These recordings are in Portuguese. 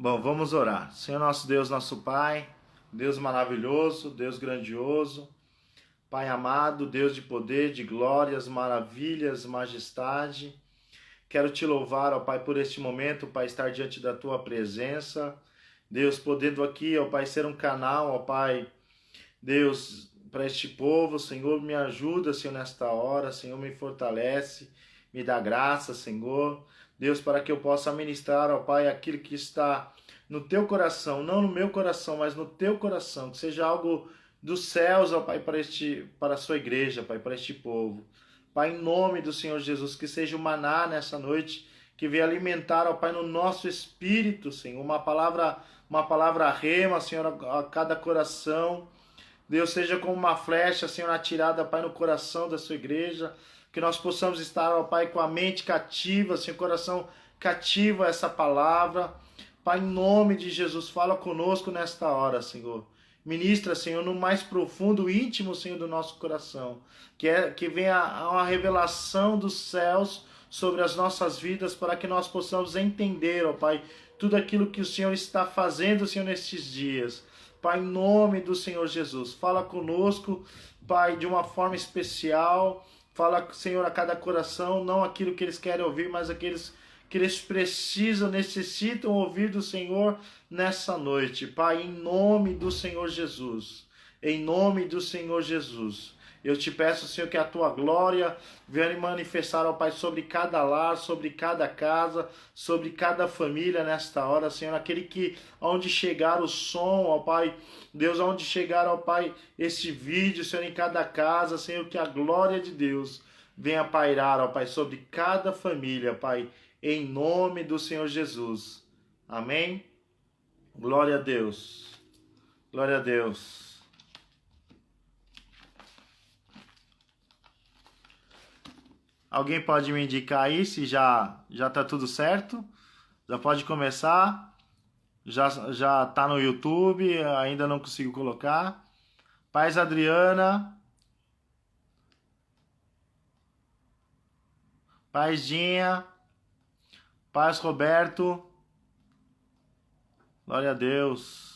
Bom, vamos orar. Senhor nosso Deus, nosso Pai, Deus maravilhoso, Deus grandioso, Pai amado, Deus de poder, de glórias, maravilhas, majestade. Quero te louvar, ó Pai, por este momento, Pai, estar diante da Tua presença. Deus, podendo aqui, ó Pai, ser um canal, ó Pai, Deus, para este povo. Senhor, me ajuda, Senhor, nesta hora. Senhor, me fortalece, me dá graça, Senhor. Deus, para que eu possa ministrar, ó Pai, aquilo que está no Teu coração, não no meu coração, mas no Teu coração, que seja algo dos céus, ó Pai, para a Sua igreja, Pai, para este povo. Pai, em nome do Senhor Jesus, que seja o maná nessa noite, que venha alimentar, ó Pai, no nosso espírito, Senhor, uma palavra rema, Senhor, a cada coração. Deus, seja como uma flecha, Senhor, atirada, Pai, no coração da Sua igreja, que nós possamos estar, ó Pai, com a mente cativa, Senhor, coração cativo a essa palavra. Pai, em nome de Jesus, fala conosco nesta hora, Senhor. Ministra, Senhor, no mais profundo, íntimo, Senhor, do nosso coração. Que venha uma revelação dos céus sobre as nossas vidas, para que nós possamos entender, ó Pai, tudo aquilo que o Senhor está fazendo, Senhor, nestes dias. Pai, em nome do Senhor Jesus, fala conosco, Pai, de uma forma especial. Fala, Senhor, a cada coração, não aquilo que eles querem ouvir, mas aqueles que eles precisam, necessitam ouvir do Senhor nessa noite. Pai, em nome do Senhor Jesus, em nome do Senhor Jesus, eu te peço, Senhor, que a Tua glória venha manifestar, ó Pai, sobre cada lar, sobre cada casa, sobre cada família nesta hora, Senhor, aquele que, onde chegar o som, ó Pai, Deus, onde chegar, ó Pai, esse vídeo, Senhor, em cada casa, Senhor, que a glória de Deus venha pairar, ó Pai, sobre cada família, Pai, em nome do Senhor Jesus. Amém? Glória a Deus. Glória a Deus. Alguém pode me indicar aí se já tá tudo certo? Já pode começar? Já tá no YouTube, ainda não consigo colocar. Paz Adriana. Paz Dinha. Paz Roberto. Glória a Deus.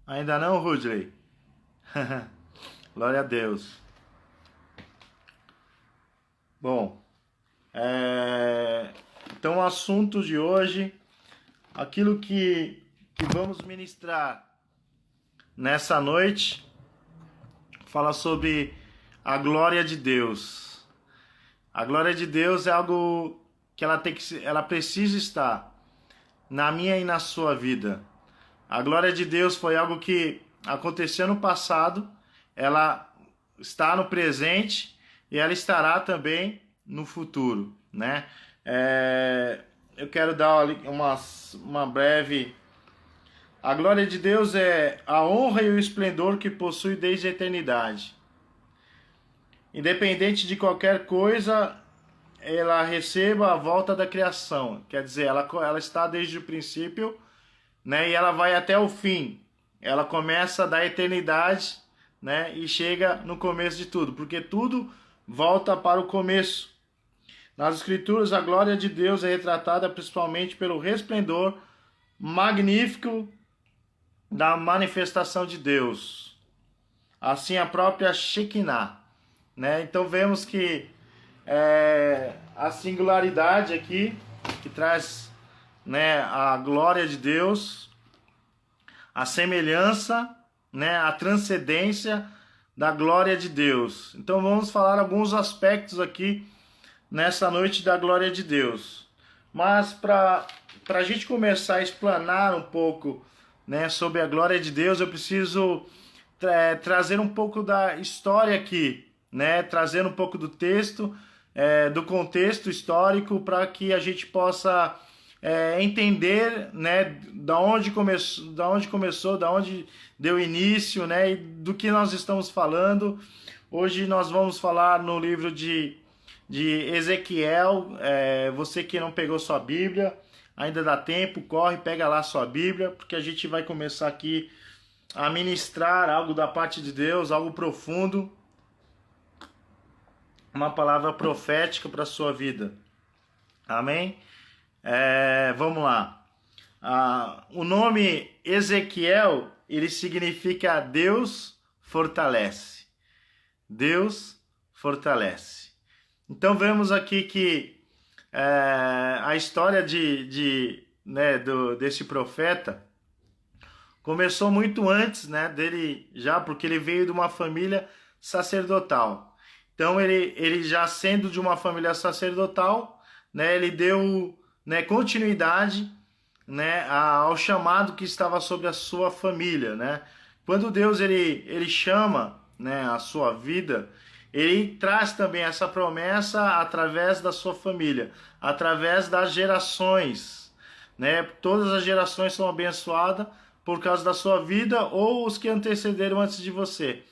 Ainda não, Rudley? Glória a Deus. Bom, então o assunto de hoje, aquilo que vamos ministrar nessa noite, fala sobre a glória de Deus. A glória de Deus é algo que ela precisa estar na minha e na sua vida. A glória de Deus foi algo que aconteceu no passado, ela está no presente e ela estará também no futuro, né? Eu quero dar uma breve... A glória de Deus é a honra e o esplendor que possui desde a eternidade. Independente de qualquer coisa, ela receba a volta da criação. Quer dizer, ela está desde o princípio, né, e ela vai até o fim. Ela começa da eternidade, né, e chega no começo de tudo, porque tudo volta para o começo. Nas Escrituras, a glória de Deus é retratada principalmente pelo resplendor magnífico da manifestação de Deus. Assim, a própria Shekinah, né? Então vemos que a singularidade aqui, que traz, né, a glória de Deus, a semelhança, né, a transcendência da glória de Deus. Então vamos falar alguns aspectos aqui nessa noite da glória de Deus. Mas para a gente começar a explanar um pouco, né, sobre a glória de Deus, eu preciso trazer um pouco da história aqui, né, trazer um pouco do texto, do contexto histórico, para que a gente possa entender, né, da onde começou, da onde deu início, né, e do que nós estamos falando. Hoje nós vamos falar no livro de Ezequiel. Você que não pegou sua Bíblia, ainda dá tempo, corre, pega lá sua Bíblia, porque a gente vai começar aqui a ministrar algo da parte de Deus, algo profundo, uma palavra profética para a sua vida. Amém? Vamos lá. O nome Ezequiel, ele significa Deus fortalece. Deus fortalece. Então vemos aqui que a história desse profeta começou muito antes, né, dele, já porque ele veio de uma família sacerdotal. Então ele já sendo de uma família sacerdotal, né, ele deu, né, continuidade, né, ao chamado que estava sobre a sua família, né? Quando Deus ele chama, né, a sua vida, ele traz também essa promessa através da sua família, através das gerações, né? Todas as gerações são abençoadas por causa da sua vida ou os que antecederam antes de você.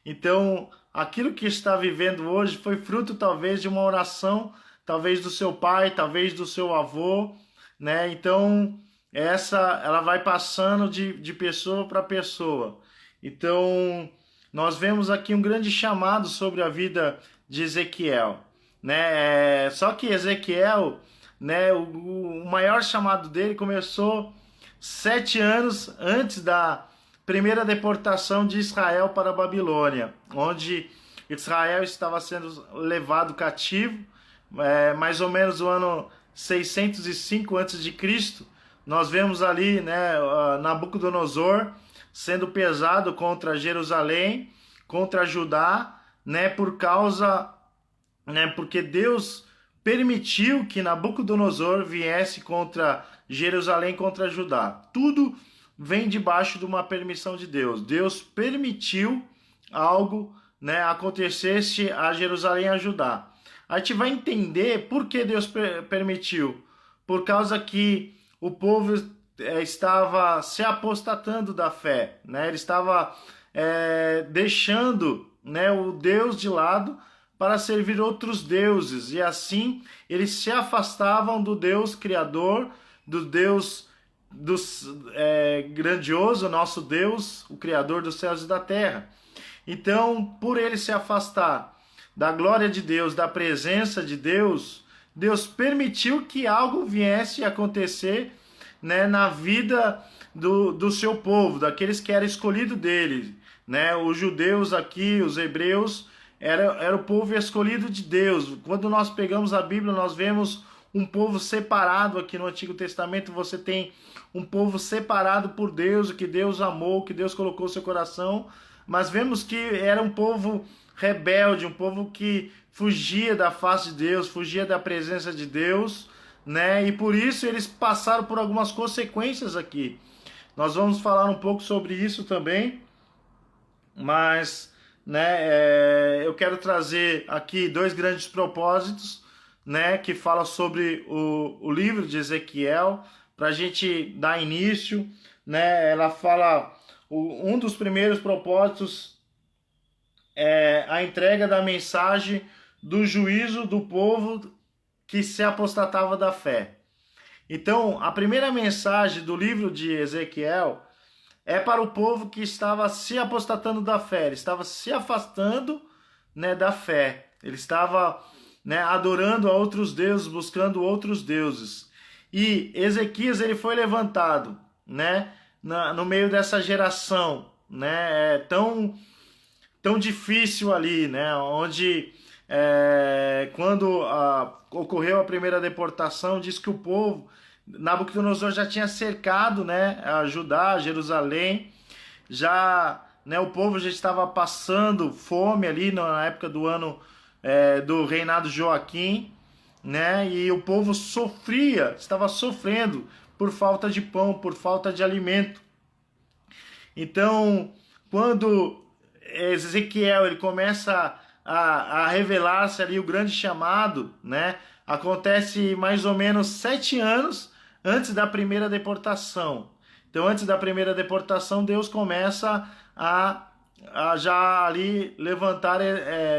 Então, aquilo que está vivendo hoje foi fruto talvez de uma oração, talvez do seu pai, talvez do seu avô, né? Então, ela vai passando de pessoa para pessoa. Então, nós vemos aqui um grande chamado sobre a vida de Ezequiel, né? Só que Ezequiel, né, o maior chamado dele começou 7 anos antes da primeira deportação de Israel para a Babilônia, onde Israel estava sendo levado cativo, mais ou menos no ano 605 a.C. Nós vemos ali, né, Nabucodonosor sendo pesado contra Jerusalém, contra Judá, né, porque Deus permitiu que Nabucodonosor viesse contra Jerusalém, contra Judá. Tudo vem debaixo de uma permissão de Deus. Deus permitiu algo, né, acontecesse a Jerusalém e a Judá. A gente vai entender por que Deus permitiu. Por causa que o povo estava se apostatando da fé, né? Ele estava deixando, né, o Deus de lado para servir outros deuses. E assim eles se afastavam do Deus Criador, do Deus grandioso, nosso Deus, o Criador dos céus e da terra. Então, por ele se afastar da glória de Deus, da presença de Deus, Deus permitiu que algo viesse a acontecer, né, na vida do seu povo, daqueles que eram escolhidos dele, né? Os judeus aqui, os hebreus, era o povo escolhido de Deus. Quando nós pegamos a Bíblia, nós vemos um povo separado. Aqui no Antigo Testamento você tem um povo separado por Deus, que Deus amou, que Deus colocou no seu coração, mas vemos que era um povo rebelde, um povo que fugia da face de Deus, fugia da presença de Deus, né? E por isso eles passaram por algumas consequências aqui. Nós vamos falar um pouco sobre isso também, mas, né, eu quero trazer aqui 2 grandes propósitos, né, que fala sobre o livro de Ezequiel, para a gente dar início, né? Ela fala, um dos primeiros propósitos é a entrega da mensagem do juízo do povo que se apostatava da fé. Então, a primeira mensagem do livro de Ezequiel é para o povo que estava se apostatando da fé, ele estava se afastando, né, da fé, ele estava, né, adorando a outros deuses, buscando outros deuses. E Ezequias, ele foi levantado, né, no meio dessa geração, né, tão difícil ali, né, onde quando ocorreu a primeira deportação, diz que o povo, Nabucodonosor já tinha cercado, né, a Judá, Jerusalém, já, né, o povo já estava passando fome ali na época do ano do reinado de Joaquim, né, e o povo estava sofrendo por falta de pão, por falta de alimento. Então, quando Ezequiel ele começa a revelar-se ali o grande chamado, né, acontece mais ou menos 7 anos antes da primeira deportação. Então, antes da primeira deportação, Deus começa a já ali levantar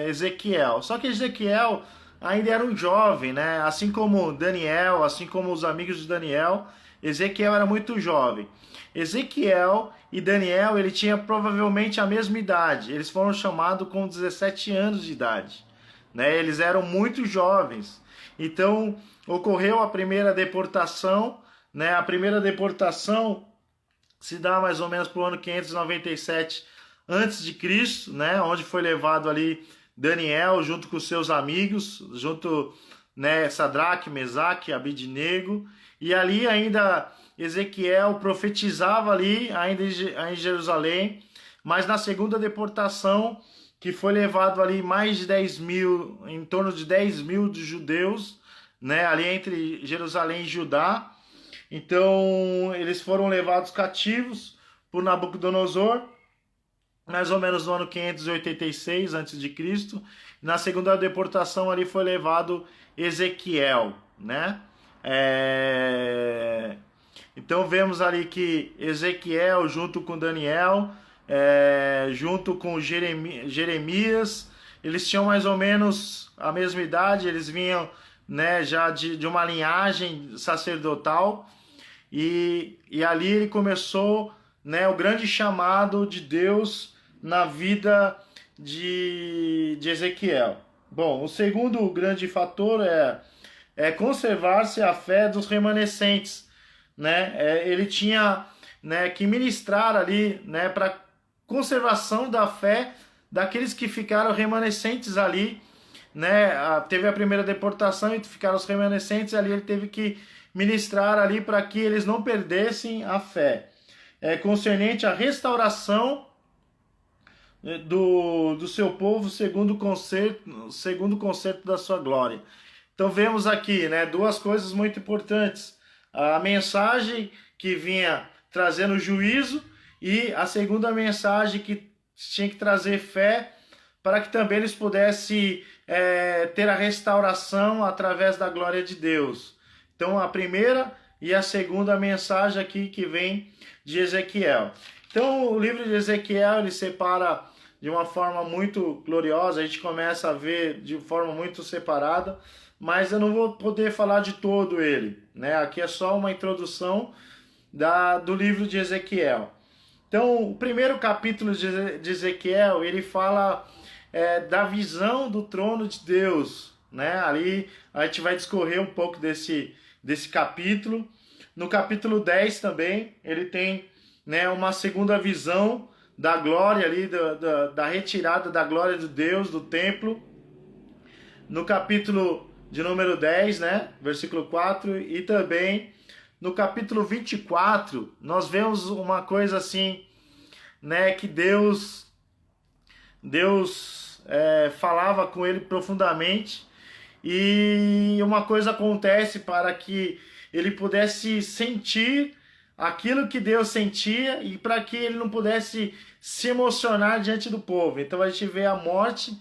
Ezequiel. Só que Ezequiel ainda era um jovem, né? Assim como Daniel, assim como os amigos de Daniel, Ezequiel era muito jovem. Ezequiel e Daniel, ele tinha provavelmente a mesma idade. Eles foram chamados com 17 anos de idade, né? Eles eram muito jovens. Então, ocorreu a primeira deportação, né? A primeira deportação se dá mais ou menos para o ano 597 antes de Cristo, né? Onde foi levado ali Daniel junto com seus amigos, junto, né, Sadraque, Mesaque, Abidnego, e ali ainda Ezequiel profetizava ali, ainda em Jerusalém, mas na segunda deportação, que foi levado ali mais de 10 mil, em torno de 10 mil de judeus, né, ali entre Jerusalém e Judá. Então, eles foram levados cativos por Nabucodonosor, mais ou menos no ano 586 a.C. Na segunda deportação ali foi levado Ezequiel, né? Então vemos ali que Ezequiel junto com Daniel, junto com Jeremias, eles tinham mais ou menos a mesma idade, eles vinham, né, já de uma linhagem sacerdotal, e ali ele começou, né, o grande chamado de Deus na vida de Ezequiel. Bom, o segundo grande fator é conservar-se a fé dos remanescentes, né? Ele tinha, né, que ministrar ali, né, para conservação da fé daqueles que ficaram remanescentes ali, né? Teve a primeira deportação e ficaram os remanescentes ali, ele teve que ministrar ali para que eles não perdessem a fé. Concernente à restauração do seu povo segundo o concerto da sua glória. Então vemos aqui, né, duas coisas muito importantes: a mensagem que vinha trazendo juízo e a segunda mensagem que tinha que trazer fé para que também eles pudessem ter a restauração através da glória de Deus. Então a primeira e a segunda mensagem aqui que vem de Ezequiel. Então o livro de Ezequiel ele separa de uma forma muito gloriosa, a gente começa a ver de forma muito separada, mas eu não vou poder falar de todo ele, né? Aqui é só uma introdução do livro de Ezequiel. Então, o primeiro capítulo de Ezequiel, ele fala da visão do trono de Deus, né? Ali a gente vai discorrer um pouco desse capítulo. No capítulo 10 também, ele tem, né, uma segunda visão da glória ali, da retirada da glória de Deus do templo. No capítulo de número 10, né, versículo 4, e também no capítulo 24, nós vemos uma coisa assim, né, que Deus falava com ele profundamente, e uma coisa acontece para que ele pudesse sentir aquilo que Deus sentia e para que ele não pudesse se emocionar diante do povo. Então a gente vê a morte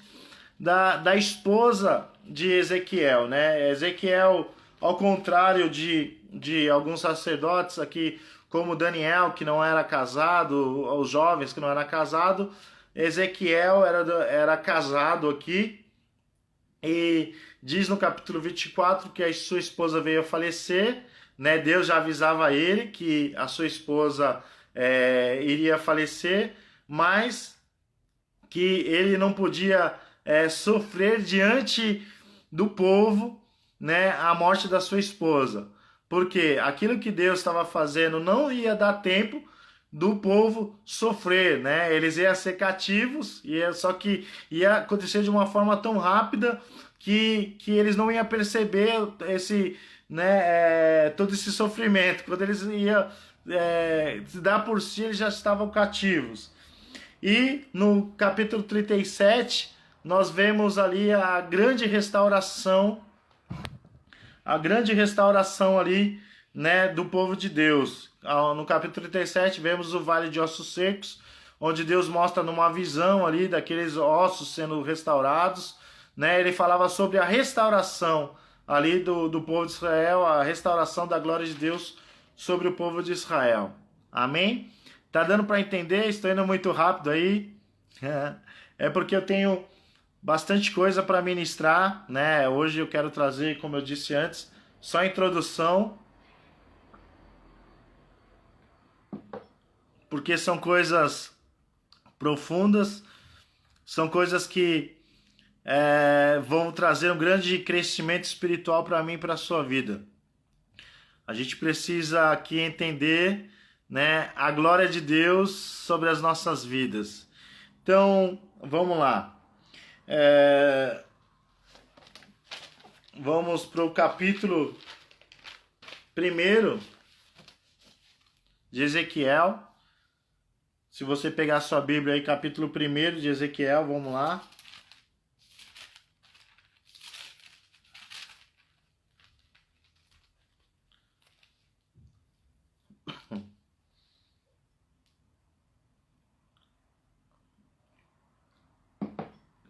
da esposa de Ezequiel, né? Ezequiel, ao contrário de alguns sacerdotes aqui, como Daniel, que não era casado, os jovens que não eram casados, Ezequiel era casado aqui, e diz no capítulo 24 que a sua esposa veio a falecer, né? Deus já avisava ele que a sua esposa iria falecer, mas que ele não podia sofrer diante do povo, né, a morte da sua esposa, porque aquilo que Deus estava fazendo não ia dar tempo do povo sofrer, né? Eles iam ser cativos, só que ia acontecer de uma forma tão rápida que eles não iam perceber esse, né, todo esse sofrimento. Quando eles iam se dar por si, eles já estavam cativos. E no capítulo 37, nós vemos ali a grande restauração ali, né, do povo de Deus. No capítulo 37, vemos o Vale de Ossos Secos, onde Deus mostra numa visão ali daqueles ossos sendo restaurados, né? Ele falava sobre a restauração ali do povo de Israel, a restauração da glória de Deus sobre o povo de Israel. Amém? Tá dando para entender? Estou indo muito rápido aí. É porque eu tenho bastante coisa para ministrar, né? Hoje eu quero trazer, como eu disse antes, só a introdução. porque são coisas profundas, são coisas que vão trazer um grande crescimento espiritual para mim e para a sua vida. A gente precisa aqui entender, né, a glória de Deus sobre as nossas vidas. Então, vamos lá. Vamos para o capítulo 1 de Ezequiel. Se você pegar a sua Bíblia aí, capítulo 1 de Ezequiel, vamos lá.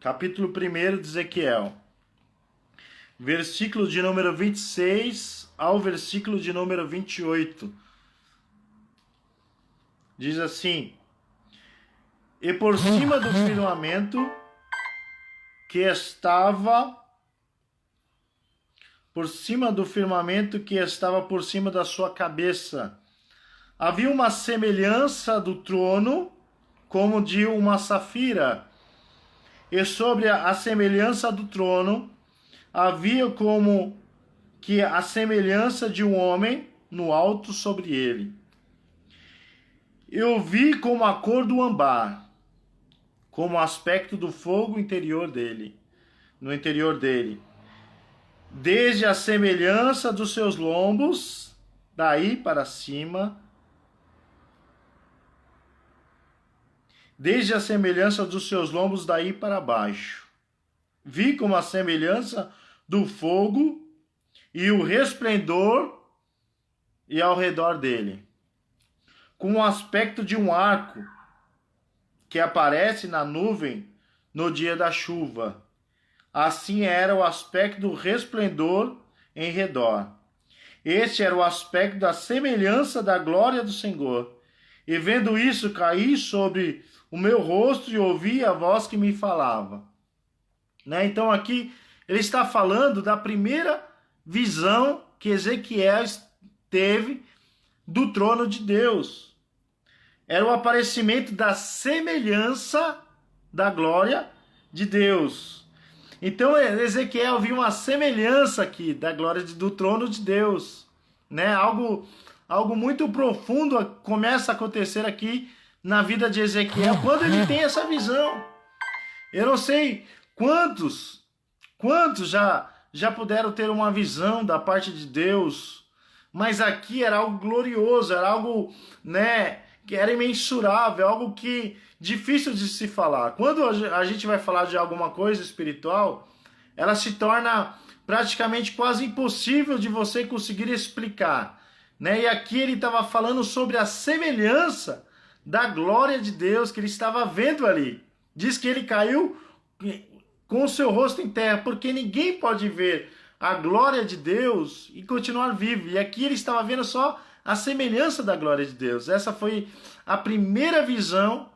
Capítulo 1 de Ezequiel. Versículo de número 26 ao versículo de número 28. Diz assim: E por cima do firmamento que estava por cima da sua cabeça, havia uma semelhança do trono como de uma safira, e sobre a semelhança do trono havia como que a semelhança de um homem no alto sobre ele. Eu vi como a cor do âmbar, como o aspecto do fogo no interior dele, desde a semelhança dos seus lombos, daí para cima, desde a semelhança dos seus lombos, daí para baixo. Vi como a semelhança do fogo e o resplendor e ao redor dele, com o aspecto de um arco que aparece na nuvem no dia da chuva. Assim era o aspecto do resplendor em redor. Este era o aspecto da semelhança da glória do Senhor. E vendo isso, caí sobre o meu rosto e ouvi a voz que me falava. Né? Então aqui ele está falando da primeira visão que Ezequiel teve do trono de Deus. Era o aparecimento da semelhança da glória de Deus. Então Ezequiel viu uma semelhança aqui da glória do trono de Deus. Né? Algo muito profundo começa a acontecer aqui na vida de Ezequiel quando ele tem essa visão. Eu não sei quantos já puderam ter uma visão da parte de Deus, mas aqui era algo glorioso, era algo, né, que era imensurável, algo que difícil de se falar. Quando a gente vai falar de alguma coisa espiritual, ela se torna praticamente quase impossível de você conseguir explicar, né? E aqui ele estava falando sobre a semelhança da glória de Deus que ele estava vendo ali. Diz que ele caiu com o seu rosto em terra, porque ninguém pode ver a glória de Deus e continuar vivo. E aqui ele estava vendo só a semelhança da glória de Deus. Essa foi a primeira visão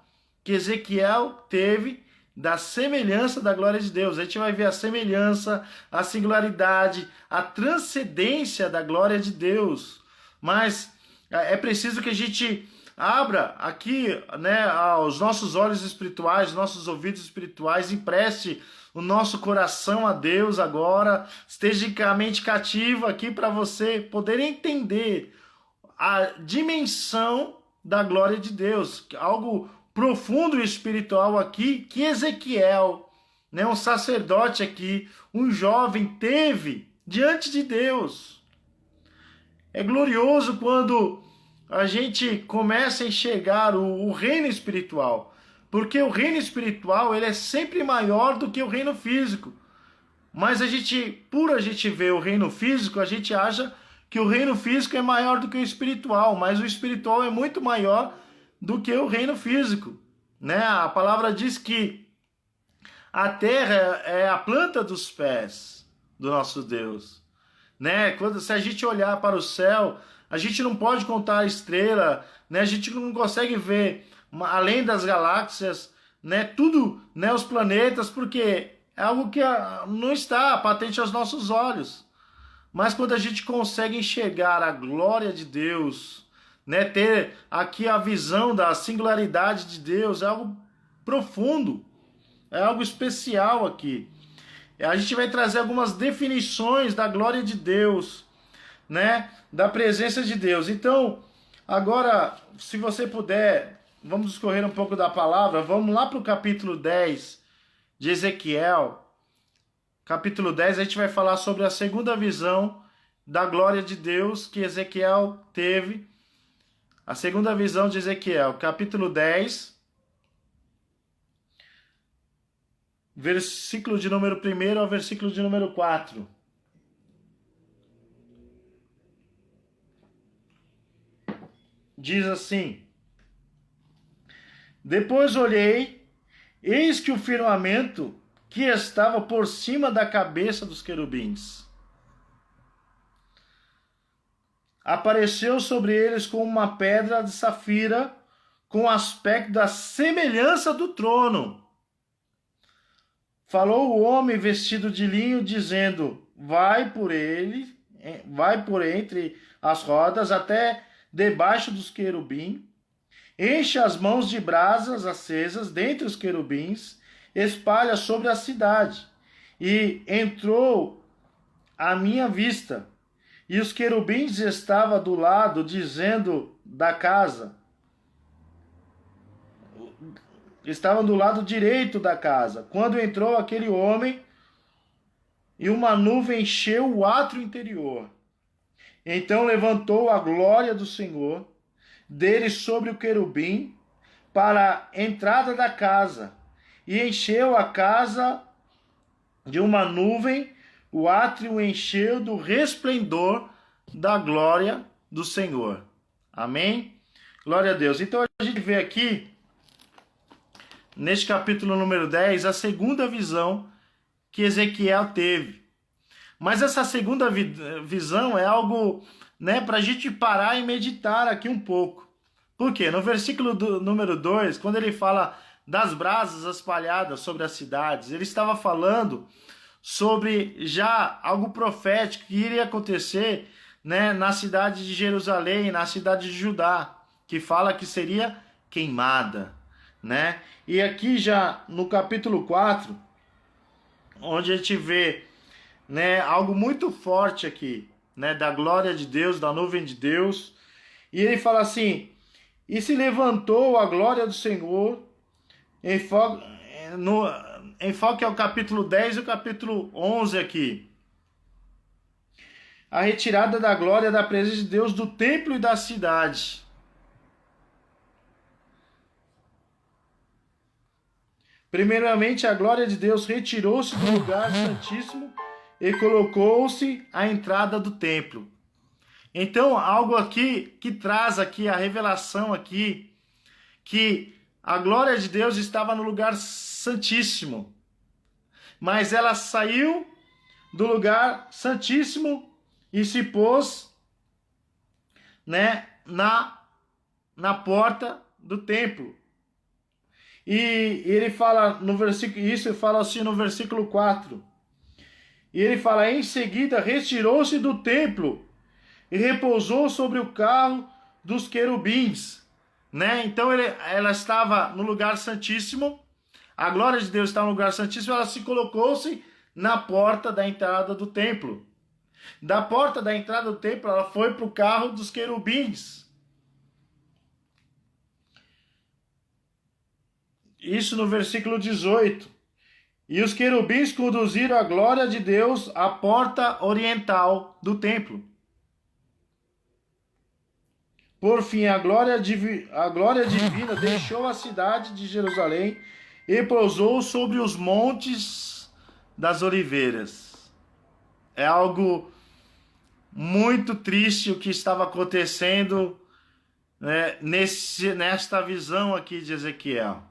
que Ezequiel teve da semelhança da glória de Deus. A gente vai ver a semelhança, a singularidade, a transcendência da glória de Deus. Mas é preciso que a gente abra aqui, né, os nossos olhos espirituais, nossos ouvidos espirituais, empreste o nosso coração a Deus agora, esteja com a mente cativa aqui para você poder entender a dimensão da glória de Deus, algo profundo e espiritual aqui que Ezequiel, né, um sacerdote aqui, um jovem teve diante de Deus. É glorioso quando a gente começa a enxergar o reino espiritual, porque o reino espiritual ele é sempre maior do que o reino físico. Mas por a gente ver o reino físico, a gente acha que o reino físico é maior do que o espiritual, mas o espiritual é muito maior do que o reino físico, né? A palavra diz que a terra é a planta dos pés do nosso Deus, né? Se a gente olhar para o céu, a gente não pode contar a estrela, né? A gente não consegue ver além das galáxias, né? Tudo, né? Os planetas, porque é algo que não está patente aos nossos olhos. Mas quando a gente consegue enxergar a glória de Deus, né, ter aqui a visão da singularidade de Deus, é algo profundo, é algo especial aqui. A gente vai trazer algumas definições da glória de Deus, né, da presença de Deus. Então, agora, se você puder, vamos discorrer um pouco da palavra, vamos lá para o capítulo 10 de Ezequiel. Capítulo 10, a gente vai falar sobre a segunda visão da glória de Deus que Ezequiel teve. A segunda visão de Ezequiel, capítulo 10, versículo de número 1 ao versículo de número 4. Diz assim: Depois olhei, eis que o firmamento que estava por cima da cabeça dos querubins apareceu sobre eles com uma pedra de safira, com aspecto da semelhança do trono. Falou o homem vestido de linho, dizendo: vai por entre as rodas até debaixo dos querubins, enche as mãos de brasas acesas dentre os querubins, espalha sobre a cidade. E entrou à minha vista, e os querubins estavam do lado, dizendo da casa. Estavam do lado direito da casa. Quando entrou aquele homem, e uma nuvem encheu o átrio interior. Então levantou a glória do Senhor dele sobre o querubim para a entrada da casa, e encheu a casa de uma nuvem, o átrio encheu do resplendor da glória do Senhor. Amém? Glória a Deus. Então a gente vê aqui, neste capítulo número 10, a segunda visão que Ezequiel teve. Mas essa segunda visão é algo, né, para a gente parar e meditar aqui um pouco. Por quê? No versículo número 2, quando ele fala das brasas espalhadas sobre as cidades, ele estava falando sobre já algo profético que iria acontecer, né, na cidade de Jerusalém, na cidade de Judá, que fala que seria queimada, né? E aqui já no capítulo 4, onde a gente vê, né, algo muito forte aqui, né, da glória de Deus, da nuvem de Deus, e ele fala assim: e se levantou a glória do Senhor, enfoque é o capítulo 10 e o capítulo 11 aqui. A retirada da glória da presença de Deus do templo e da cidade. Primeiramente, a glória de Deus retirou-se do lugar santíssimo e colocou-se à entrada do templo. Então, algo aqui que traz aqui a revelação aqui, que a glória de Deus estava no lugar santíssimo, mas ela saiu do lugar santíssimo e se pôs, né, na porta do templo. E ele fala no versículo, isso ele fala assim no versículo 4. E ele fala: em seguida retirou-se do templo e repousou sobre o carro dos querubins, né? Então ela estava no lugar santíssimo, a glória de Deus estava no lugar santíssimo, ela se colocou-se na porta da entrada do templo. Da porta da entrada do templo, ela foi para o carro dos querubins. Isso no versículo 18. E os querubins conduziram a glória de Deus à porta oriental do templo. Por fim, a glória divina deixou a cidade de Jerusalém e pousou sobre os montes das oliveiras. É algo muito triste o que estava acontecendo, né, nesta visão aqui de Ezequiel.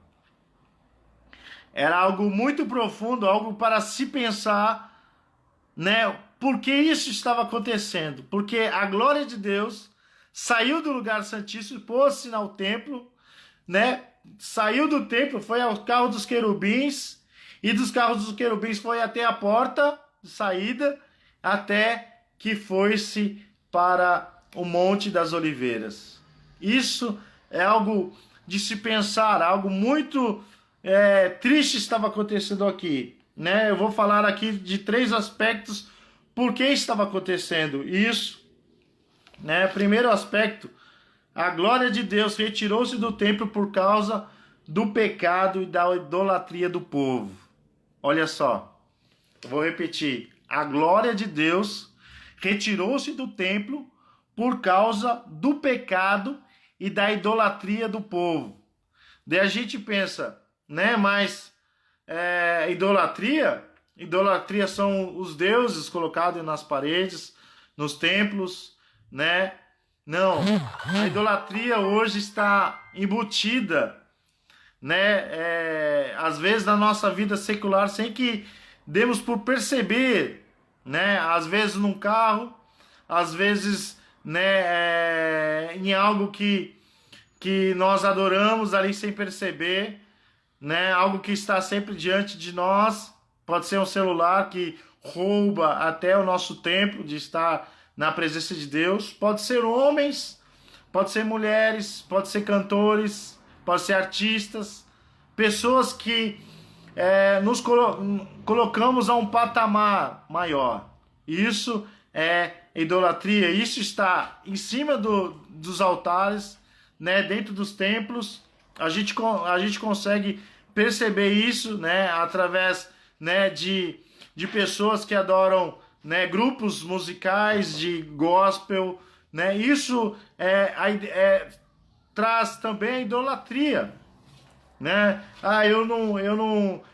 Era algo muito profundo, algo para se pensar, né? Por que isso estava acontecendo? Porque a glória de Deus saiu do lugar santíssimo, pôs-se ao templo, né? Saiu do templo, foi ao carro dos querubins, e dos carros dos querubins foi até a porta de saída, até que foi-se para o Monte das Oliveiras. Isso é algo de se pensar, algo muito triste estava acontecendo aqui, né? Eu vou falar aqui de 3 aspectos por que estava acontecendo isso, né? Primeiro aspecto, a glória de Deus retirou-se do templo por causa do pecado e da idolatria do povo. Olha só, eu vou repetir. A glória de Deus retirou-se do templo por causa do pecado e da idolatria do povo. Daí a gente pensa, né? Mas idolatria são os deuses colocados nas paredes, nos templos, né? Não, a idolatria hoje está embutida, né? Às vezes na nossa vida secular, sem que demos por perceber, né? Às vezes num carro, às vezes, né? Em algo que nós adoramos ali sem perceber, né? Algo que está sempre diante de nós. Pode ser um celular que rouba até o nosso tempo de estar na presença de Deus. Pode ser homens, pode ser mulheres, pode ser cantores, pode ser artistas, pessoas que nos colocamos a um patamar maior. Isso é idolatria. Isso está em cima dos altares, né? Dentro dos templos. A gente consegue perceber isso, né? Através, né? de pessoas que adoram, né? Grupos musicais de gospel, né? Isso traz também a idolatria, né?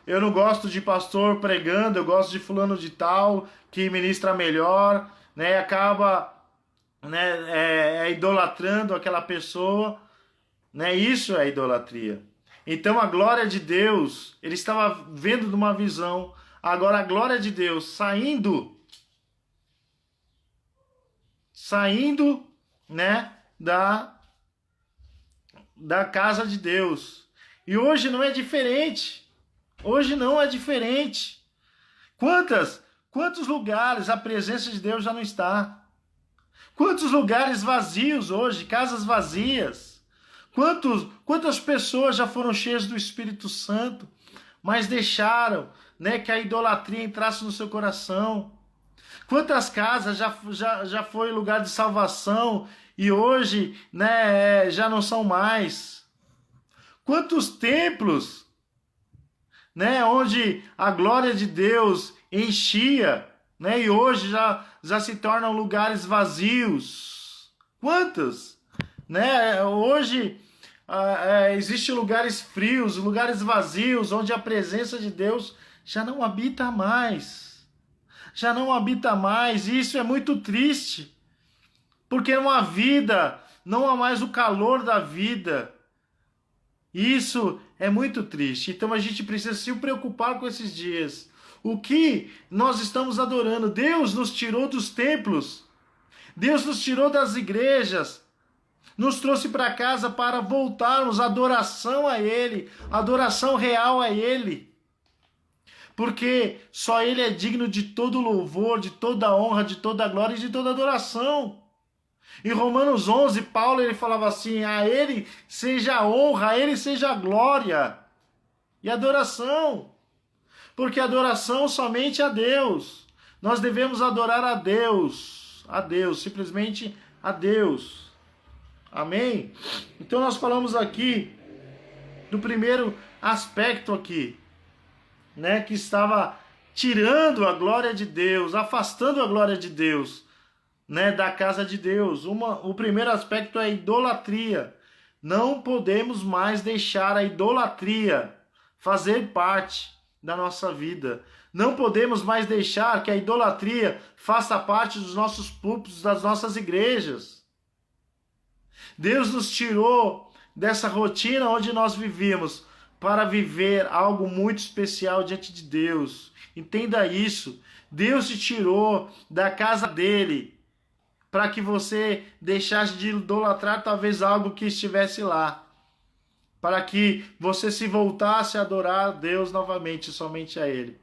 Eu não gosto de pastor pregando, eu gosto de fulano de tal que ministra melhor, né? Acaba, né? Idolatrando aquela pessoa, né? Isso é idolatria. Então a glória de Deus, ele estava vendo de uma visão. Agora a glória de Deus saindo, né? Da casa de Deus. E hoje não é diferente. Hoje não é diferente. Quantos lugares a presença de Deus já não está? Quantos lugares vazios hoje, casas vazias? Quantas pessoas já foram cheias do Espírito Santo, mas deixaram, né, que a idolatria entrasse no seu coração? Quantas casas já foi lugar de salvação e hoje, né, já não são mais? Quantos templos, né, onde a glória de Deus enchia, né, e hoje já se tornam lugares vazios? Quantas? Né? Hoje existem lugares frios, lugares vazios, onde a presença de Deus já não habita mais. Já não habita mais, e isso é muito triste, porque não há vida, não há mais o calor da vida. Isso é muito triste. Então a gente precisa se preocupar com esses dias. O que nós estamos adorando? Deus nos tirou dos templos, Deus nos tirou das igrejas, nos trouxe para casa para voltarmos à adoração a Ele, adoração real a Ele. Porque só Ele é digno de todo louvor, de toda honra, de toda glória e de toda adoração. Em Romanos 11, Paulo ele falava assim: a Ele seja a honra, a Ele seja a glória e adoração. Porque adoração somente a Deus. Nós devemos adorar a Deus, simplesmente a Deus. Amém? Então nós falamos aqui do primeiro aspecto aqui, né, que estava tirando a glória de Deus, afastando a glória de Deus, né, da casa de Deus. O primeiro aspecto é a idolatria. Não podemos mais deixar a idolatria fazer parte da nossa vida. Não podemos mais deixar que a idolatria faça parte dos nossos púlpitos, das nossas igrejas. Deus nos tirou dessa rotina onde nós vivíamos para viver algo muito especial diante de Deus. Entenda isso. Deus te tirou da casa dele para que você deixasse de idolatrar talvez algo que estivesse lá, para que você se voltasse a adorar a Deus novamente, somente a Ele.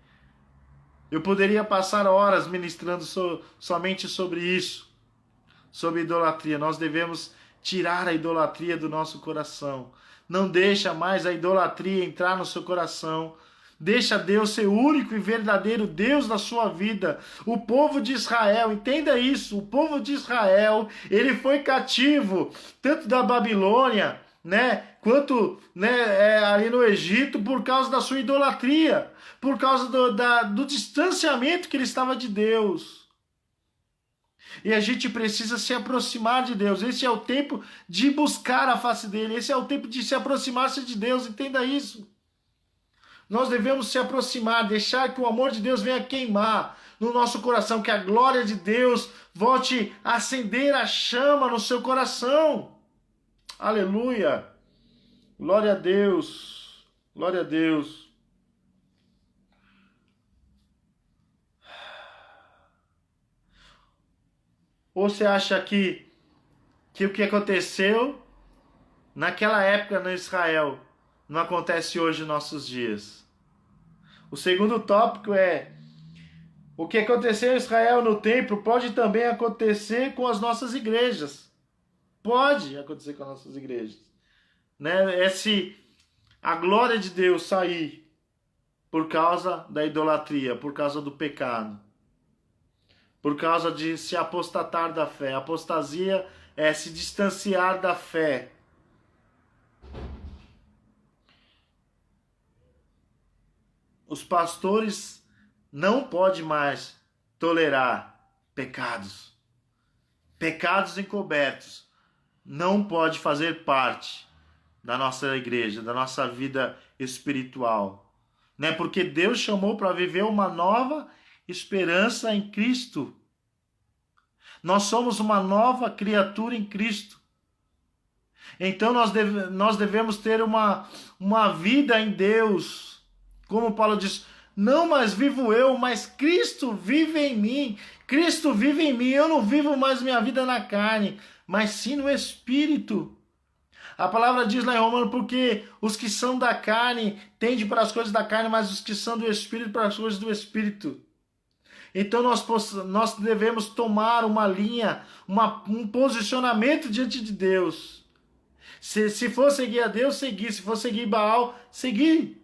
Eu poderia passar horas ministrando somente sobre isso, sobre idolatria. Nós devemos tirar a idolatria do nosso coração. Não deixa mais a idolatria entrar no seu coração. Deixa Deus ser o único e verdadeiro Deus da sua vida. O povo de Israel, entenda isso, o povo de Israel, ele foi cativo, tanto da Babilônia, né, quanto, né, ali no Egito, por causa da sua idolatria, por causa do distanciamento que ele estava de Deus. E a gente precisa se aproximar de Deus. Esse é o tempo de buscar a face dele. Esse é o tempo de se aproximar-se de Deus. Entenda isso. Nós devemos se aproximar, deixar que o amor de Deus venha queimar no nosso coração, que a glória de Deus volte a acender a chama no seu coração. Aleluia. Glória a Deus. Glória a Deus. Ou você acha que o que aconteceu naquela época no Israel não acontece hoje nos nossos dias? O segundo tópico é: o que aconteceu em Israel no templo pode também acontecer com as nossas igrejas. Pode acontecer com as nossas igrejas. Né? Se a glória de Deus sair por causa da idolatria, por causa do pecado, por causa de se apostatar da fé. Apostasia é se distanciar da fé. Os pastores não podem mais tolerar pecados. Pecados encobertos não pode fazer parte da nossa igreja, da nossa vida espiritual. Né? Porque Deus chamou para viver uma nova esperança em Cristo. Nós somos uma nova criatura em Cristo. Então nós devemos ter uma vida em Deus. Como Paulo diz, não mais vivo eu, mas Cristo vive em mim. Cristo vive em mim. Eu não vivo mais minha vida na carne, mas sim no Espírito. A palavra diz lá em Romanos, porque os que são da carne tendem para as coisas da carne, mas os que são do Espírito para as coisas do Espírito. Então nós devemos tomar uma linha, um posicionamento diante de Deus. Se for seguir a Deus, seguir. Se for seguir Baal, seguir.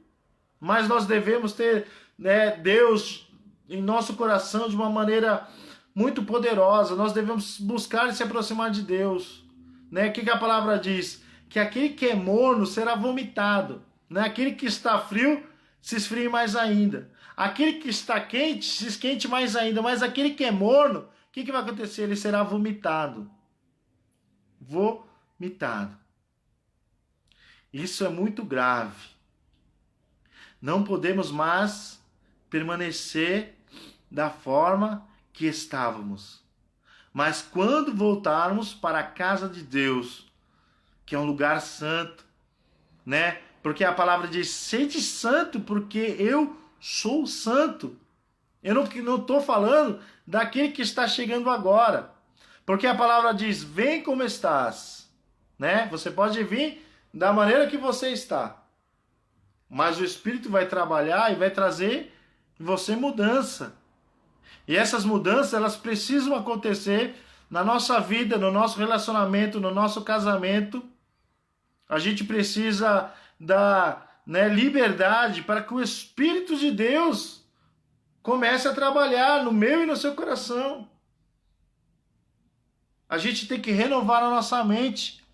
Mas nós devemos ter, né, Deus em nosso coração de uma maneira muito poderosa. Nós devemos buscar e se aproximar de Deus. Né? O que a palavra diz? Que aquele que é morno será vomitado. Né? Aquele que está frio se esfrie mais ainda. Aquele que está quente se esquente mais ainda. Mas aquele que é morno, o que vai acontecer? Ele será vomitado. Vomitado. Isso é muito grave. Não podemos mais permanecer da forma que estávamos. Mas quando voltarmos para a casa de Deus, que é um lugar santo, né? Porque a palavra diz, sede santo, porque eu sou santo. Eu não estou falando daquele que está chegando agora. Porque a palavra diz, vem como estás. Né? Você pode vir da maneira que você está. Mas o Espírito vai trabalhar e vai trazer em você mudança. E essas mudanças, elas precisam acontecer na nossa vida, no nosso relacionamento, no nosso casamento. A gente precisa dar, né, liberdade para que o Espírito de Deus comece a trabalhar no meu e no seu coração. A gente tem que renovar a nossa mente.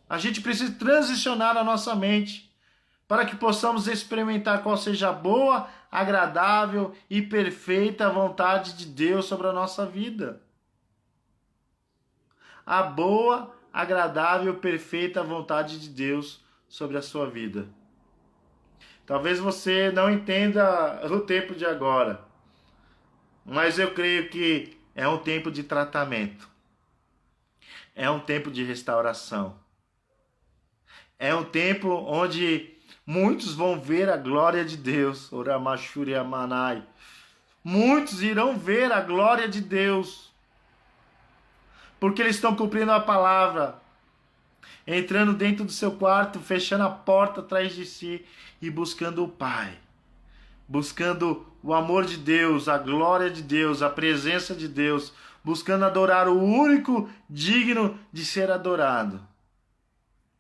A gente precisa transicionar a nossa mente para que possamos experimentar qual seja a boa, agradável e perfeita vontade de Deus sobre a nossa vida. A boa, agradável, perfeita vontade de Deus sobre a sua vida. Talvez você não entenda o tempo de agora, mas eu creio que é um tempo de tratamento. É um tempo de restauração. É um tempo onde muitos vão ver a glória de Deus. Oramachuri Amanai. Muitos irão ver a glória de Deus. Porque eles estão cumprindo a palavra. Entrando dentro do seu quarto, fechando a porta atrás de si e buscando o Pai. Buscando o amor de Deus, a glória de Deus, a presença de Deus, buscando adorar o único digno de ser adorado.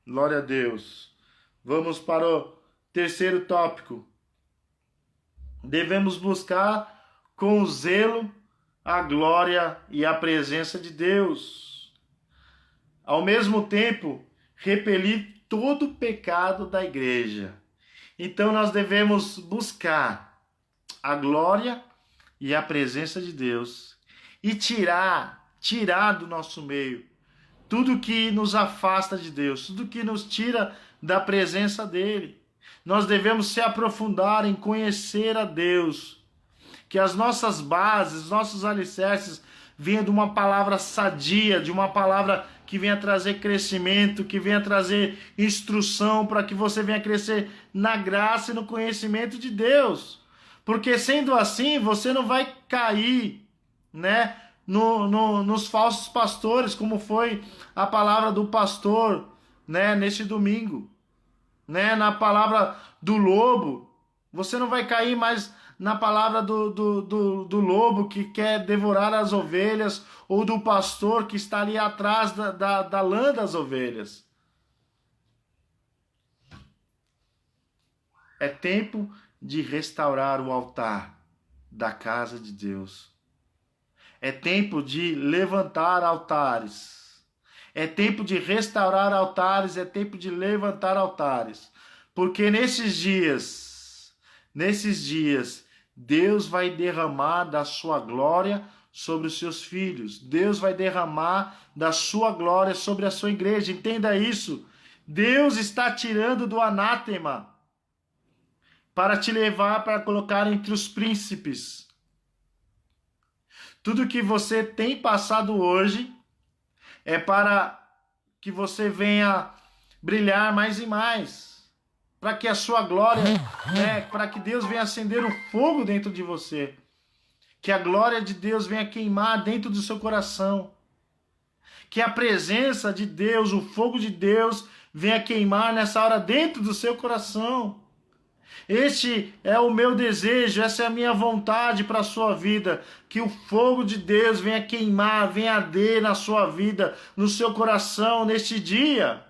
Glória a Deus. Vamos para o terceiro tópico. Devemos buscar com zelo a glória e a presença de Deus. Ao mesmo tempo, repelir todo o pecado da igreja. Então nós devemos buscar a glória e a presença de Deus e tirar do nosso meio tudo que nos afasta de Deus, tudo que nos tira da presença dele. Nós devemos se aprofundar em conhecer a Deus, que as nossas bases, nossos alicerces venham de uma palavra sadia, de uma palavra que venha trazer crescimento, que venha trazer instrução para que você venha crescer na graça e no conhecimento de Deus. Porque sendo assim, você não vai cair, né, nos falsos pastores, como foi a palavra do pastor, né, neste domingo, né, na palavra do lobo. Você não vai cair mais na palavra do lobo que quer devorar as ovelhas, ou do pastor que está ali atrás da lã das ovelhas. É tempo de restaurar o altar da casa de Deus. É tempo de levantar altares. É tempo de restaurar altares, é tempo de levantar altares. Porque nesses dias, Deus vai derramar da sua glória sobre os seus filhos. Deus vai derramar da sua glória sobre a sua igreja. Entenda isso. Deus está tirando do anátema para te levar para colocar entre os príncipes. Tudo que você tem passado hoje é para que você venha brilhar mais e mais. Para que a sua glória, né, para que Deus venha acender o fogo dentro de você. Que a glória de Deus venha queimar dentro do seu coração. Que a presença de Deus, o fogo de Deus, venha queimar nessa hora dentro do seu coração. Este é o meu desejo, essa é a minha vontade para a sua vida. Que o fogo de Deus venha queimar, venha arder na sua vida, no seu coração, neste dia.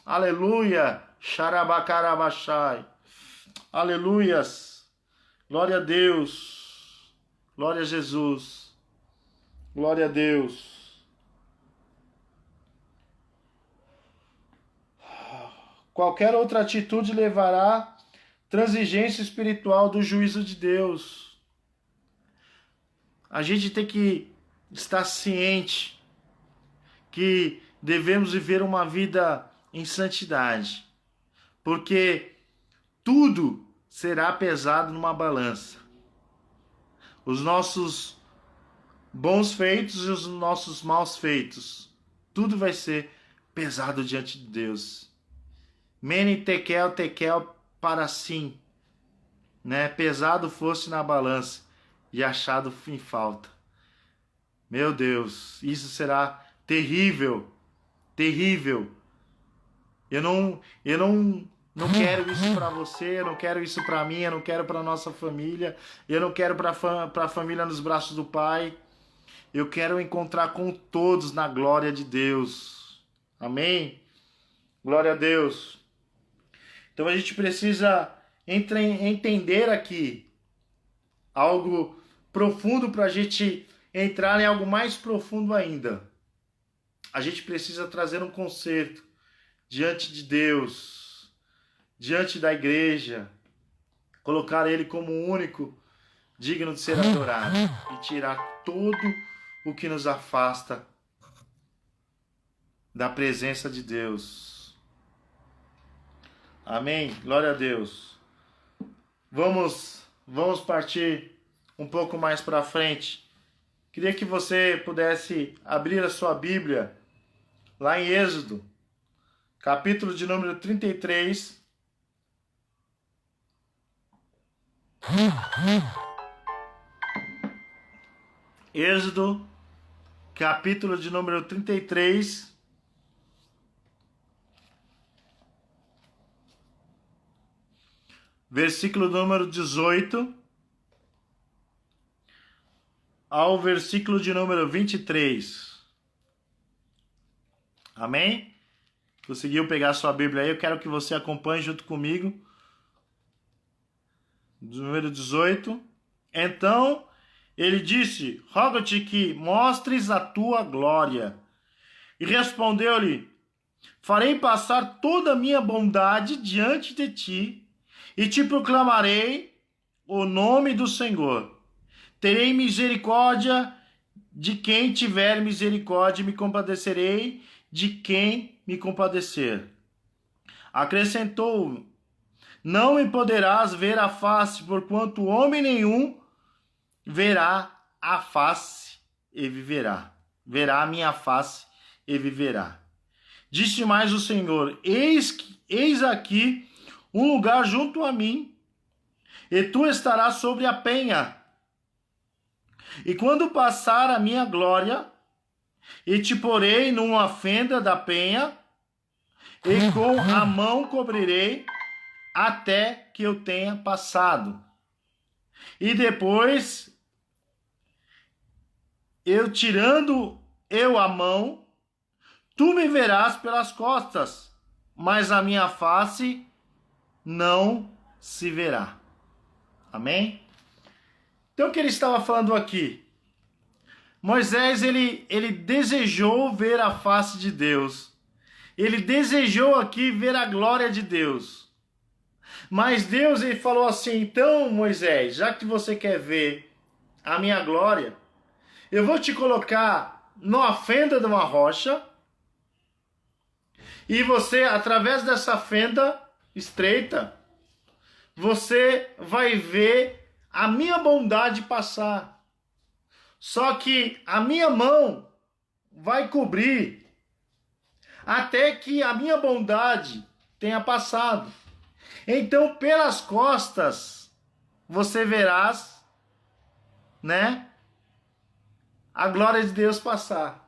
Aleluia. Xarabacarabachai. Aleluias. Glória a Deus. Glória a Jesus. Glória a Deus. Qualquer outra atitude levará transigência espiritual do juízo de Deus. A gente tem que estar ciente que devemos viver uma vida em santidade, porque tudo será pesado numa balança. Os nossos bons feitos e os nossos maus feitos, tudo vai ser pesado diante de Deus. Mene tekel para sim, né? Pesado fosse na balança e achado em falta. Meu Deus, isso será terrível, terrível. Eu não quero isso para você, eu não quero isso para mim, eu não quero para nossa família, eu não quero para a família nos braços do Pai. Eu quero encontrar com todos na glória de Deus. Amém? Glória a Deus. Então a gente precisa entender aqui algo profundo para a gente entrar em algo mais profundo ainda. A gente precisa trazer um conserto diante de Deus, diante da igreja, colocar Ele como o único digno de ser adorado e tirar todo o que nos afasta da presença de Deus. Amém? Glória a Deus. Vamos partir um pouco mais para frente. Queria que você pudesse abrir a sua Bíblia lá em Êxodo, capítulo de número 33. Êxodo, capítulo de número 33. Versículo número 18 ao versículo de número 23. Amém? Conseguiu pegar sua Bíblia aí? Eu quero que você acompanhe junto comigo. Número 18. Então ele disse: rogo-te que mostres a tua glória. E respondeu-lhe: farei passar toda a minha bondade diante de ti, e te proclamarei o nome do Senhor. Terei misericórdia de quem tiver misericórdia, e me compadecerei de quem me compadecer. Acrescentou: não me poderás ver a face, porquanto homem nenhum verá a face e viverá. Verá a minha face e viverá. Disse mais o Senhor: eis aqui um lugar junto a mim, e tu estarás sobre a penha. E quando passar a minha glória, e te porei numa fenda da penha, e com a mão cobrirei até que eu tenha passado. E depois, tirando a mão, tu me verás pelas costas, mas a minha face não se verá. Amém? Então o que ele estava falando aqui? Moisés, ele desejou ver a face de Deus. Ele desejou aqui ver a glória de Deus. Mas Deus, ele falou assim: então Moisés, já que você quer ver a minha glória, eu vou te colocar numa fenda de uma rocha, e você, através dessa fenda estreita, você vai ver a minha bondade passar. Só que a minha mão vai cobrir até que a minha bondade tenha passado. Então, pelas costas, você verás, né, a glória de Deus passar.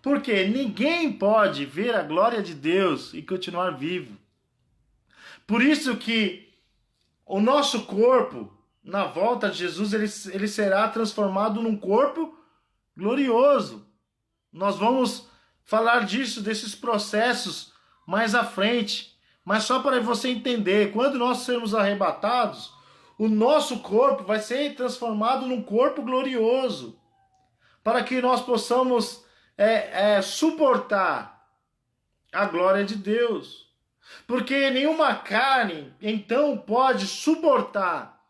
Porque ninguém pode ver a glória de Deus e continuar vivo. Por isso que o nosso corpo, na volta de Jesus, ele será transformado num corpo glorioso. Nós vamos falar disso, desses processos mais à frente. Mas só para você entender, quando nós sermos arrebatados, o nosso corpo vai ser transformado num corpo glorioso, para que nós possamos suportar a glória de Deus. Porque nenhuma carne, então, pode suportar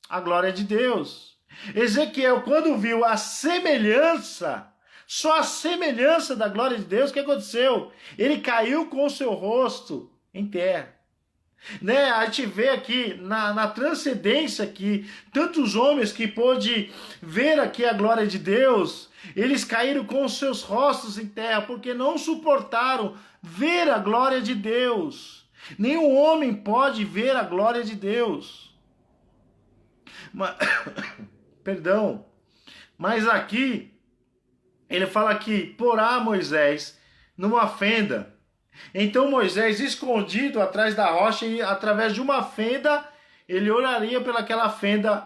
a glória de Deus. Ezequiel, quando viu a semelhança, só a semelhança da glória de Deus, o que aconteceu? Ele caiu com o seu rosto em terra. Né? A gente vê aqui na transcendência que tantos homens que pôde ver aqui a glória de Deus, eles caíram com os seus rostos em terra, porque não suportaram ver a glória de Deus. Nenhum homem pode ver a glória de Deus. Perdão. Mas aqui, ele fala que porá Moisés numa fenda. Então Moisés, escondido atrás da rocha, e através de uma fenda, ele oraria pelaquela fenda,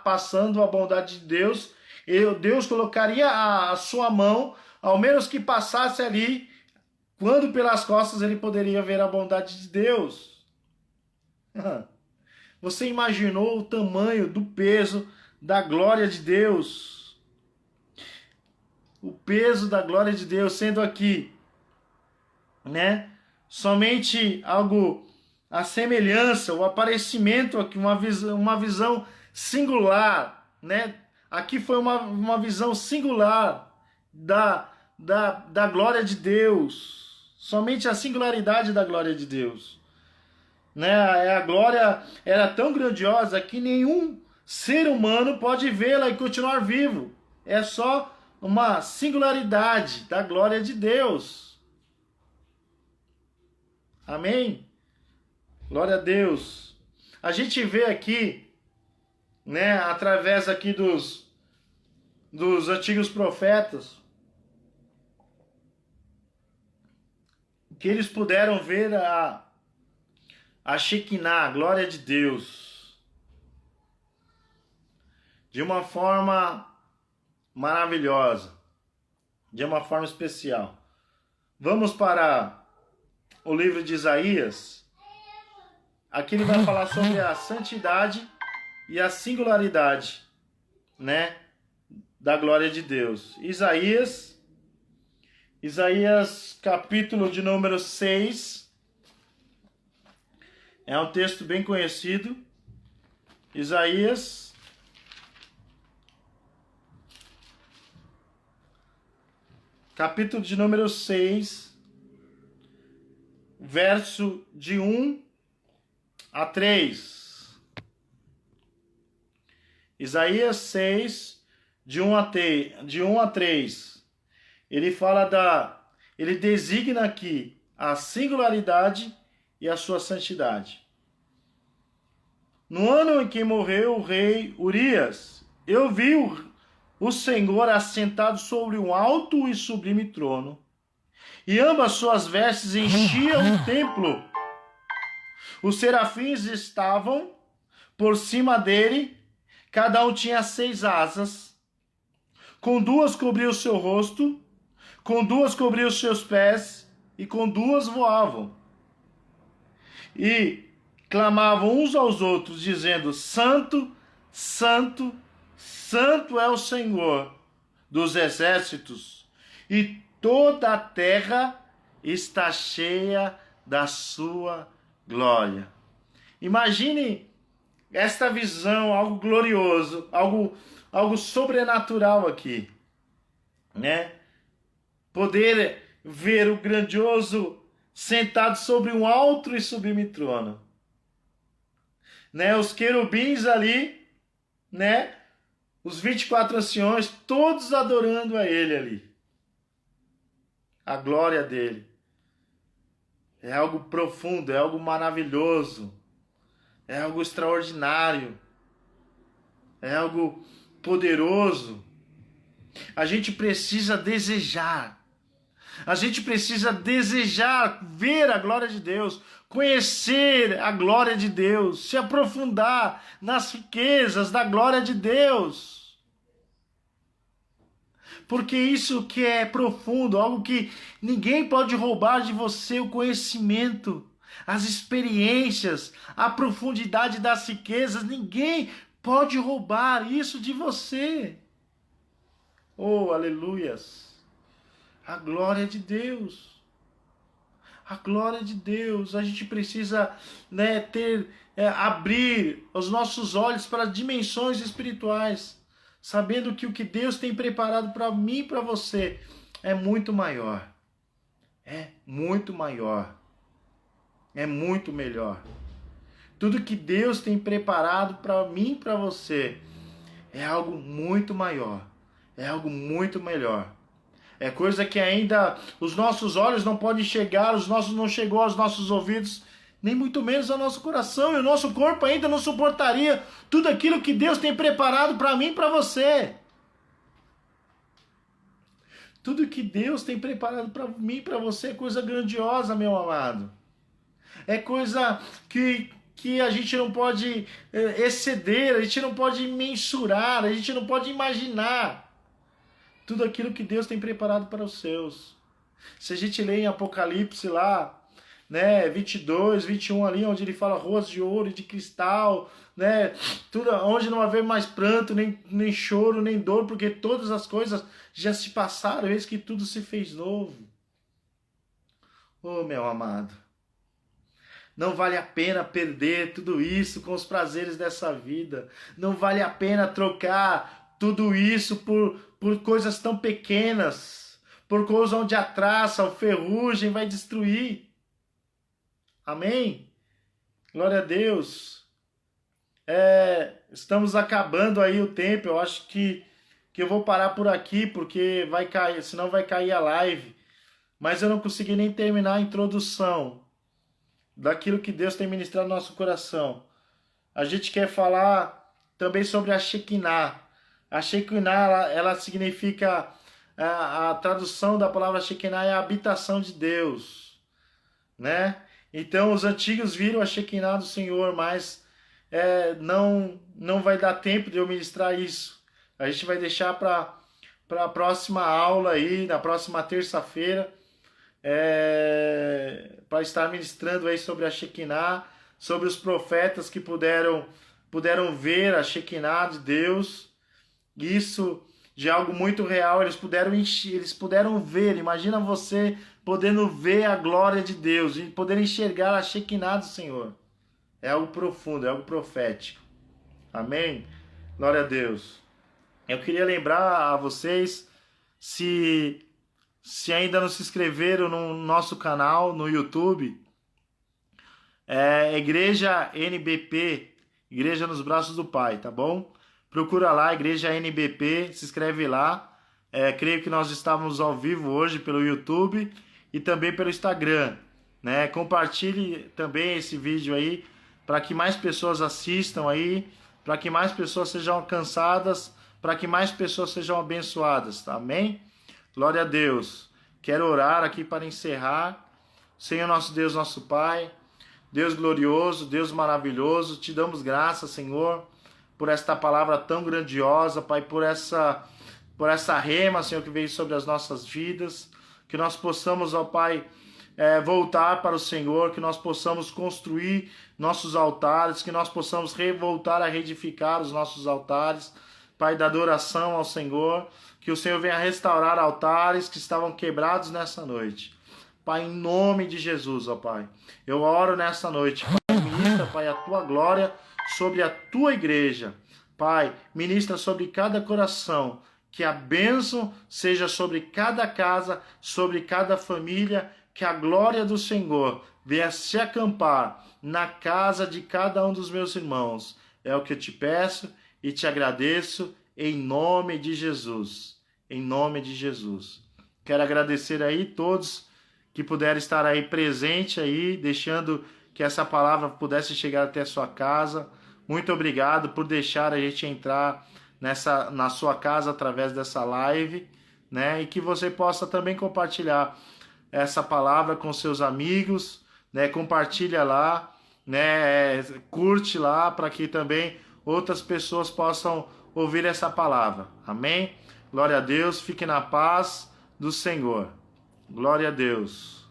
passando a bondade de Deus. E Deus colocaria a sua mão, ao menos que passasse ali, quando pelas costas ele poderia ver a bondade de Deus. Você imaginou o tamanho do peso da glória de Deus? O peso da glória de Deus sendo aqui, né? Somente algo, a semelhança, o aparecimento aqui, uma visão singular, né? Aqui foi uma visão singular da glória de Deus. Somente a singularidade da glória de Deus. Né? A glória era tão grandiosa que nenhum ser humano pode vê-la e continuar vivo. É só uma singularidade da glória de Deus. Amém? Glória a Deus. A gente vê aqui, né, através aqui dos antigos profetas, que eles puderam ver a Shekinah, a glória de Deus. de uma forma maravilhosa, de uma forma especial. Vamos para o livro de Isaías. Aqui ele vai falar sobre a santidade e a singularidade, né, da glória de Deus. Isaías capítulo de número 6. É um texto bem conhecido. Isaías capítulo de número 6, verso de 1 a 3. Isaías 6, de 1 a 3. Ele designa aqui a singularidade e a sua santidade. No ano em que morreu o rei Urias, eu vi o Senhor assentado sobre um alto e sublime trono, e ambas suas vestes enchiam o templo. Os serafins estavam por cima dele, cada um tinha 6 asas. Com 2 cobria o seu rosto, com 2 cobria os seus pés, e com 2 voavam. E clamavam uns aos outros, dizendo: Santo, Santo, Santo é o Senhor dos exércitos, e toda a terra está cheia da sua glória. Imagine esta visão, algo glorioso, algo sobrenatural aqui, né? Poder ver o grandioso sentado sobre um alto e sublime trono, né? Os querubins ali, né? Os 24 anciões, todos adorando a ele ali. A glória dele. É algo profundo, é algo maravilhoso. É algo extraordinário. É algo poderoso. A gente precisa desejar. A gente precisa desejar ver a glória de Deus, conhecer a glória de Deus, se aprofundar nas riquezas da glória de Deus. Porque isso que é profundo, algo que ninguém pode roubar de você, o conhecimento, as experiências, a profundidade das riquezas, ninguém pode roubar isso de você. Oh, aleluias! A glória de Deus. A glória de Deus. A gente precisa, né, abrir os nossos olhos para dimensões espirituais, sabendo que o que Deus tem preparado para mim e para você é muito maior. É muito maior. É muito melhor. Tudo que Deus tem preparado para mim e para você é algo muito maior. É algo muito melhor. É coisa que ainda os nossos olhos não podem chegar, não chegou aos nossos ouvidos, nem muito menos ao nosso coração, e o nosso corpo ainda não suportaria tudo aquilo que Deus tem preparado para mim e para você. Tudo que Deus tem preparado para mim e para você é coisa grandiosa, meu amado. É coisa que a gente não pode exceder, a gente não pode mensurar, a gente não pode imaginar tudo aquilo que Deus tem preparado para os seus. Se a gente lê em Apocalipse lá, né, 22, 21 ali, onde ele fala ruas de ouro e de cristal, né, tudo, onde não haver mais pranto, nem choro, nem dor, porque todas as coisas já se passaram, eis que tudo se fez novo. Oh, meu amado, não vale a pena perder tudo isso com os prazeres dessa vida, não vale a pena trocar tudo isso por coisas tão pequenas, por coisas onde a traça, a ferrugem vai destruir. Amém? Glória a Deus. Estamos acabando aí o tempo. Eu acho que eu vou parar por aqui, porque vai cair, senão vai cair a live. Mas eu não consegui nem terminar a introdução daquilo que Deus tem ministrado no nosso coração. A gente quer falar também sobre a Shekinah. A Shekinah, ela significa, a tradução da palavra Shekinah é a habitação de Deus, né? Então os antigos viram a Shekinah do Senhor, mas não vai dar tempo de eu ministrar isso. A gente vai deixar para a próxima aula aí, na próxima terça-feira, para estar ministrando aí sobre a Shekinah, sobre os profetas que puderam ver a Shekinah de Deus. Isso de algo muito real, eles puderam ver. Imagina você podendo ver a glória de Deus e poder enxergar a Shekinah do Senhor. É algo profundo, é algo profético. Amém? Glória a Deus. Eu queria lembrar a vocês, se ainda não se inscreveram no nosso canal no YouTube, Igreja NBP, Igreja nos Braços do Pai, tá bom? Procura lá, Igreja NBP, se inscreve lá. Creio que nós estamos ao vivo hoje pelo YouTube e também pelo Instagram, né? Compartilhe também esse vídeo aí para que mais pessoas assistam aí, para que mais pessoas sejam alcançadas, para que mais pessoas sejam abençoadas, tá? Amém? Glória a Deus. Quero orar aqui para encerrar. Senhor nosso Deus, nosso Pai, Deus glorioso, Deus maravilhoso, te damos graças, Senhor, por esta palavra tão grandiosa, Pai, por essa rema, Senhor, que veio sobre as nossas vidas, que nós possamos, ó Pai, voltar para o Senhor, que nós possamos construir nossos altares, que nós possamos voltar a reedificar os nossos altares, Pai, da adoração ao Senhor, que o Senhor venha restaurar altares que estavam quebrados nessa noite. Pai, em nome de Jesus, ó Pai, eu oro nessa noite, Pai, ministra, Pai, a Tua glória sobre a Tua igreja. Pai, ministra sobre cada coração, que a bênção seja sobre cada casa, sobre cada família, que a glória do Senhor venha se acampar na casa de cada um dos meus irmãos. É o que eu te peço e te agradeço em nome de Jesus. Em nome de Jesus. Quero agradecer aí todos que puderam estar aí presente aí, deixando que essa palavra pudesse chegar até a sua casa. Muito obrigado por deixar a gente entrar na sua casa através dessa live, né? E que você possa também compartilhar essa palavra com seus amigos, né? Compartilha lá, né? Curte lá para que também outras pessoas possam ouvir essa palavra. Amém? Glória a Deus, fique na paz do Senhor. Glória a Deus.